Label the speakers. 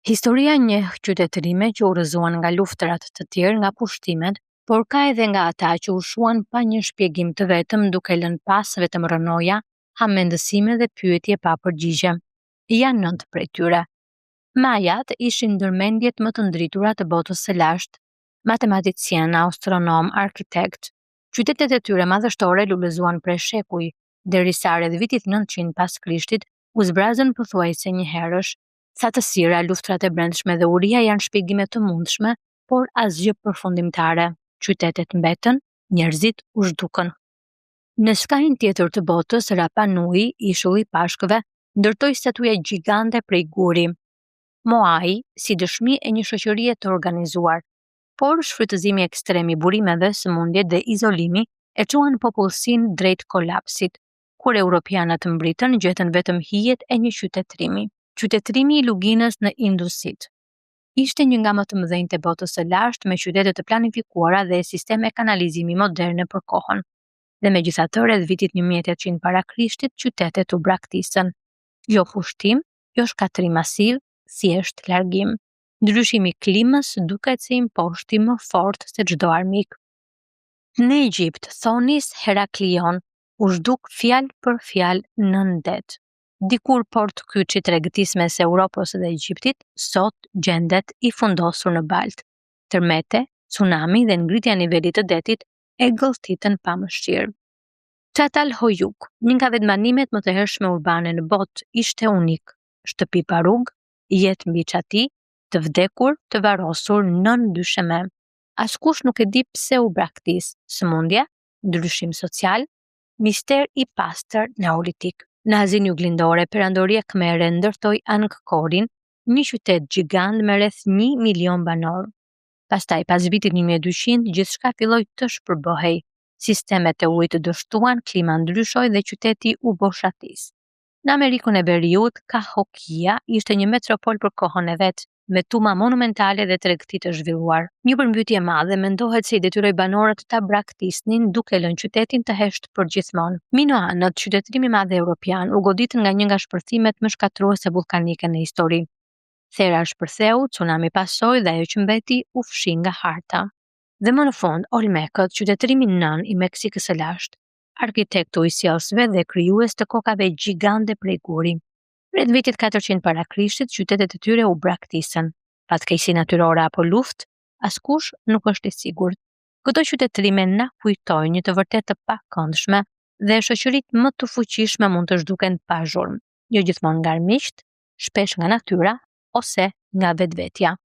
Speaker 1: Historia njeh qytetërime që u rrëzuan nga luftrat të tjerë nga pushtimet, por ka edhe nga ata që u shuan pa një shpjegim të vetëm duke lënë pas vetëm rënoja, hamendësime dhe pyetje pa përgjigje. Janë 9 prej tyre. Majat ishin ndërmendjet më të ndritura të botës së lashtë, matematicien, astronom, arkitekt. Qytetet e tyre madhështore lulëzuan prej shekuj, derisa rreth vitit 900 pas Krishtit u zbrazën pothuajse një herësh. Thatësira, luftrat e brendshme dhe uria janë shpjegime të mundshme, por asgjë përfundimtare. Qytetet mbetën, njerëzit u zhdukën. Në skajin tjetër të botës, Rapa Nui, ishulli i pashkëve, ndërtoi statuje gjigande prej guri. Moai, si dëshmi e një shoqërie të organizuar, por shfrytëzimi ekstrem i burimeve, sëmundjet dhe izolimi e çuan popullsinë drejt kolapsit. Kur europianët mbritën, gjetën vetëm hijet e një qytetërimi. Qytetërimi i Luginës në Indusit. Ishte një nga më të mëdhenjtë e botës së lashtë me qytete të planifikuara dhe sisteme kanalizimi moderne për kohën. Dhe megjithatë, rreth vitit 1800 para Krishtit, qytetet u braktisën. Jo pushtim, jo shkatrim masiv, thjesht largim. Ndryshimi i klimës duket se imposhti më fort se çdo armik. Në Egjipt, Thonis Heraklion u zhduk fjalë për fjalë nën det. Dikur Port Kyçi tregtis mes Europës dhe Egjiptit, sot gjendet i fundosur në baltë. Tërmete, tsunami dhe ngritja e nivelit të detit e gëlltitën pa mëshirë. Çatalhojuk, një nga vetëbanimet më të hershme urbane në botë, ishte unik. Shtëpi pa rrugë, jetë mbi çati, të vdekur, të varrosur nën dysheme. Askush nuk e di pse u braktis, sëmundje, ndryshim social, mister i pastër neolitik. Në Azinë Juglindore, perandoria kmere ndërtoi Angkorin, një qytet gjigant me rreth 1 milion banor. Pastaj, pas vitit 1200, gjithçka filloi të shpërbëhej. Sistemet e ujit dështuan, klima ndryshoi dhe qyteti u boshatis. Në Amerikën e Veriut, Cahokia ishte një metropol për kohën e vet, me tuma monumentale dhe tregti të zhvilluar. Një përmbytje e madhe mendohet se i detyroi banorët ta braktisnin duke lënë qytetin të heshtë përgjithmonë. Minoanët, qytetërimi i madh evropian, u goditën nga një nga shpërthimet më shkatruese vulkanike në histori. Thera shpërtheu, tsunami pasoi dhe ajo që mbeti u fshi nga harta. Dhe më në fund, Olmekët, qytetërimi nën i Meksikës së lashtë, arkitektu i sjellsve dhe krijues të kokave gjigande prej guri. Rreth vitit 400 para Krishtit, qytetet e tyre u braktisën. Fatkeqësi natyrore apo luftë, askush nuk është i sigurt. Këto qytetërime na kujtojnë një të vërtetë të pakëndshme dhe shoqëritë më të fuqishme mund të zhduken pa zhurmë, jo gjithmonë nga armiqt, shpesh nga natyra ose nga vetvetja.